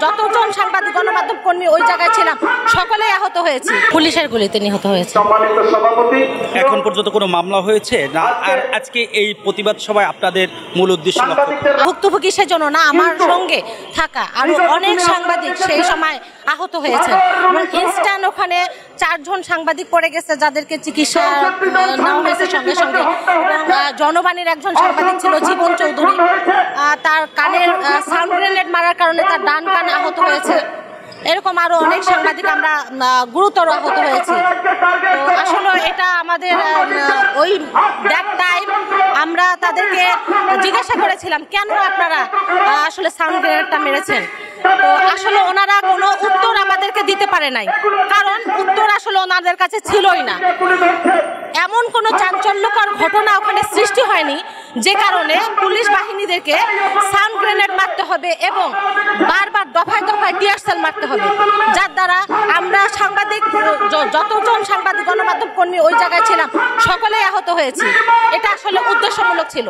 যতজন সাংবাদিক গণমাধ্যম কর্মী ওই জায়গায় ছিলাম সকলেই আহত হয়েছে, পুলিশের গুলিতে নিহত হয়েছে। এখন পর্যন্ত কোনো মামলা হয়েছে না? আর আজকে এই প্রতিবাদ সভায় আপনাদের মূল উদ্দেশ্য ভুক্তভোগী সেজন্য না, আমার সঙ্গে থাকা আরো অনেক সাংবাদিক সেই সময় আহত হয়েছে। ইনস্ট্যান্ট ওখানে 4 জন সাংবাদিক পড়ে গেছে, যাদেরকে চিকিৎসা নেওয়া হয়েছে সঙ্গে সঙ্গে। জনবাণীর একজন সাংবাদিক ছিল জীবন চৌধুরী, তার কানের সাউন্ড গ্রেনেড মারার কারণে তার ডান কান আহত হয়েছে। এরকম আরো অনেক সাংবাদিক আমরা গুরুতর আহত হয়েছি। তো আসলে এটা আমাদের ওই দ্যাট টাইম আমরা তাদেরকে জিজ্ঞাসা করেছিলাম কেন আপনারা আসলে সাউন্ড গ্রেনেডটা মেরেছেন। তো আসলে ওনারা কোনো উত্তর আমাদেরকে দিতে পারে নাই, কারণ উত্তর আসলে ওনাদের কাছে ছিলই না। এমন কোনো চাঞ্চল্যকর ঘটনা ওখানে সৃষ্টি হয়নি যে কারণে পুলিশ বাহিনীদেরকে সাউন্ড গ্রেনেড মারতে হবে এবং বারবার দফায় দফায় টিয়ার সেল মারতে হবে, যার দ্বারা আমরা সাংবাদিক যতজন সাংবাদিক গণমাধ্যম কর্মী ওই জায়গায় ছিলাম সকলেই আহত হয়েছি। এটা আসলে উদ্দেশ্যমূলক ছিল।